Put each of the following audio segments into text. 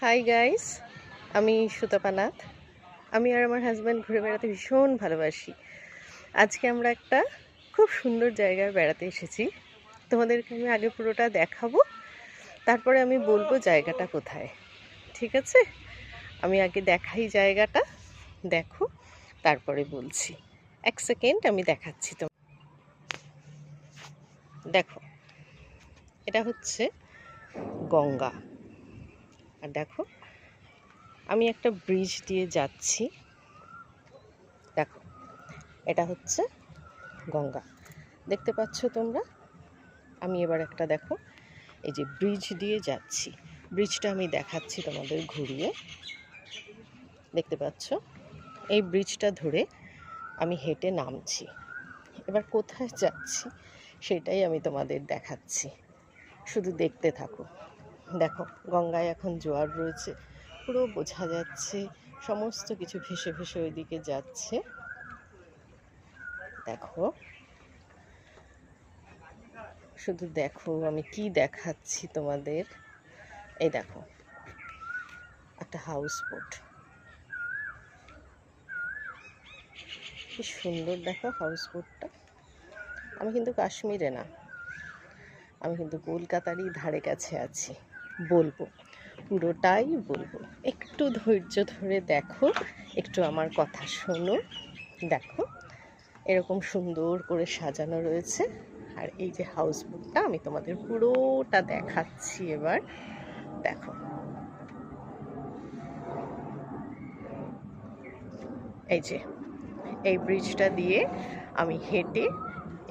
Hi guys, আমি সুতপা নাথ। আমি আর আমার হাজব্যান্ড ঘুরে বেড়াতে ভীষণ ভালোবাসি। আজকে আমরা একটা খুব সুন্দর জায়গায় বেড়াতে এসেছি। তোমাদেরকে আমি আগে পুরোটা দেখাবো, তারপরে আমি বলবো জায়গাটা কোথায়। ঠিক আছে, আমি আগে দেখাই জায়গাটা, দেখো, তারপরে বলছি। এক সেকেন্ড, আমি দেখাচ্ছি। তো দেখো, এটা হচ্ছে গঙ্গা। আর দেখো, আমি একটা ব্রিজ দিয়ে যাচ্ছি। দেখো, এটা হচ্ছে গঙ্গা, দেখতে পাচ্ছ তোমরা? আমি এবার একটা দেখো, এই যে ব্রিজ দিয়ে যাচ্ছি, ব্রিজটা আমি দেখাচ্ছি তোমাদের ঘুরিয়ে। দেখতে পাচ্ছ? এই ব্রিজটা ধরে আমি হেঁটে নামছি। এবার কোথায় যাচ্ছি সেটাই আমি তোমাদের দেখাচ্ছি, শুধু দেখতে থাকো। দেখো, গঙ্গায় এখন জোয়ার রয়েছে, পুরো বোঝা যাচ্ছে সমস্ত কিছু ভেসে ভেসে ওইদিকে যাচ্ছে। দেখো, শুধু দেখো আমি কি দেখাচ্ছি তোমাদের। এই দেখো, একটা হাউস বোট, কি সুন্দর দেখো হাউস বোটটা। আমি কিন্তু কাশ্মীরে না, আমি কিন্তু কলকাতারই ধারে কাছে আছি। বলবো, পুরোটাই বলবো, একটু ধৈর্য ধরে দেখো, একটু আমার কথা শোনো। দেখো, এরকম সুন্দর করে সাজানো রয়েছে। আর এই যে হাউস বোটটা, আমি তোমাদের পুরোটা দেখাচ্ছি এবার। দেখো, এই যে এই ব্রিজটা দিয়ে আমি হেঁটে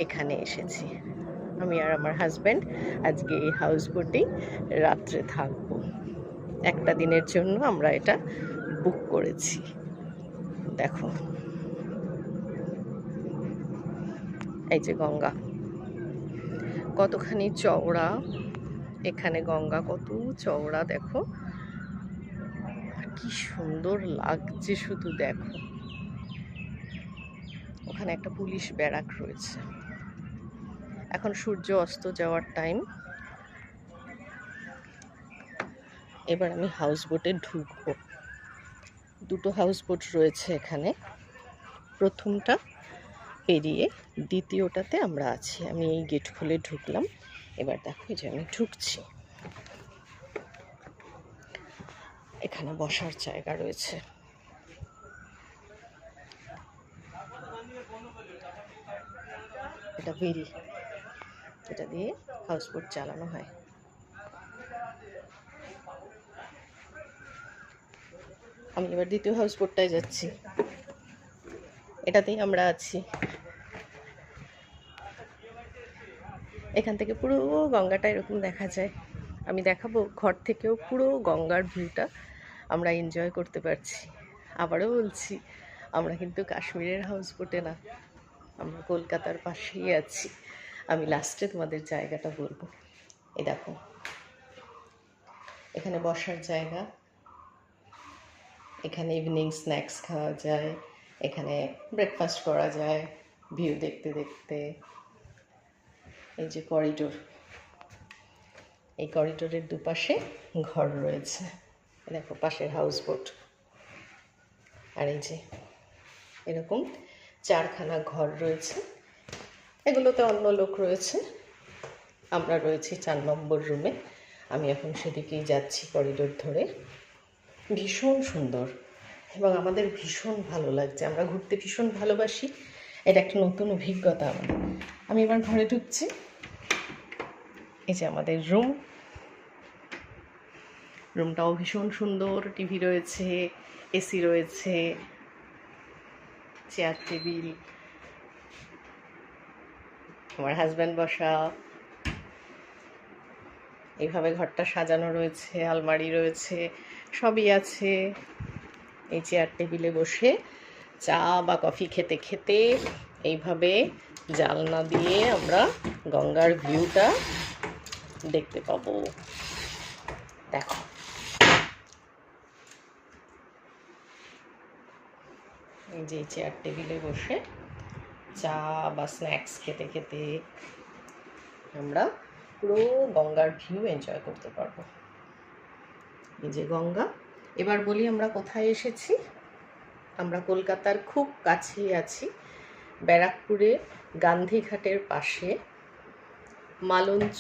এখানে এসেছি। আমি আর আমার হাজব্যান্ড আজকে এই হাউস বোটেই রাত্রে থাকবো। একটা দিনের জন্য আমরা এটা বুক করেছি। দেখো, এই যে গঙ্গা কতখানি চওড়া, এখানে গঙ্গা কত চওড়া দেখো, আর কি সুন্দর লাগছে শুধু দেখো। ওখানে একটা পুলিশ ব্যারাক রয়েছে। এখন সূর্য অস্ত যাওয়ার টাইম। এবার আমি হাউস বোটে ঢুকবো। দুটো হাউস বোট রয়েছে এখানে, প্রথমটা পেরিয়ে দ্বিতীয়টাতে আমরা আছি। আমি এই গেট খুলে ঢুকলাম। এবার দেখো, যে আমি ঢুকছি, এখানে বসার জায়গা রয়েছে। এটা বেল, এটা দিয়ে হাউস বোট চালানো হয়। আমি এবার দ্বিতীয় হাউস বোটটায় যাচ্ছি, এটাতেই আমরা আছি। এখান থেকে পুরো গঙ্গাটা এরকম দেখা যায়। আমি দেখাবো, ঘর থেকেও পুরো গঙ্গার ভিউটা আমরা এনজয় করতে পারছি। আবারও বলছি, আমরা কিন্তু কাশ্মীরের হাউস বোটে না, আমরা কলকাতার পাশেই আছি। আমি লাস্টে তোমাদের জায়গাটা বলবো। এই দেখো, এখানে বসার জায়গা, এখানে ইভিনিং স্ন্যাক্স খাওয়া যায়, এখানে ব্রেকফাস্ট করা যায় ভিউ দেখতে দেখতে। এই যে করিডোর, এই করিডোরের দুপাশে ঘর রয়েছে। দেখো, পাশের হাউস বোট। আর এই যে এরকম চারখানা ঘর রয়েছে, এগুলোতে অন্য লোক রয়েছে। আমরা রয়েছি 4 নম্বর রুমে। আমি এখন সেদিকেই যাচ্ছি করিডোর ধরে। ভীষণ সুন্দর এবং আমাদের ভীষণ ভালো লাগছে। আমরা ঘুরতে ভীষণ ভালোবাসি, এটা একটা নতুন অভিজ্ঞতা আমাদের। আমি এবার ঘরে ঢুকছি। এই যে আমাদের রুম, রুমটাও ভীষণ সুন্দর। টিভি রয়েছে, এসি রয়েছে, চেয়ার টেবিল, আমার হাজব্যান্ড বসা, এইভাবে ঘরটা সাজানো রয়েছে, আলমারি রয়েছে, সবই আছে। এই চেয়ার টেবিলে বসে চা বা কফি খেতে খেতে এইভাবে জানলা দিয়ে আমরা গঙ্গার ভিউটা দেখতে পাবো। দেখো, এই যে চেয়ার টেবিলে বসে চা বা স্ন্যাক্স খেতে খেতে আমরা পুরো গঙ্গার ভিউ এনজয় করতে পারবো। এই যে গঙ্গা। এবার বলি আমরা কোথায় এসেছি। আমরা কলকাতার খুব কাছেই আছি, ব্যারাকপুরে গান্ধীঘাটের পাশে মালঞ্চ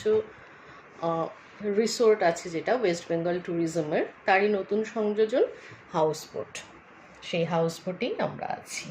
রিসোর্ট আছে, যেটা ওয়েস্ট বেঙ্গল ট্যুরিজমের, তারই নতুন সংযোজন হাউসবোট। সেই হাউসবোটেই আমরা আছি।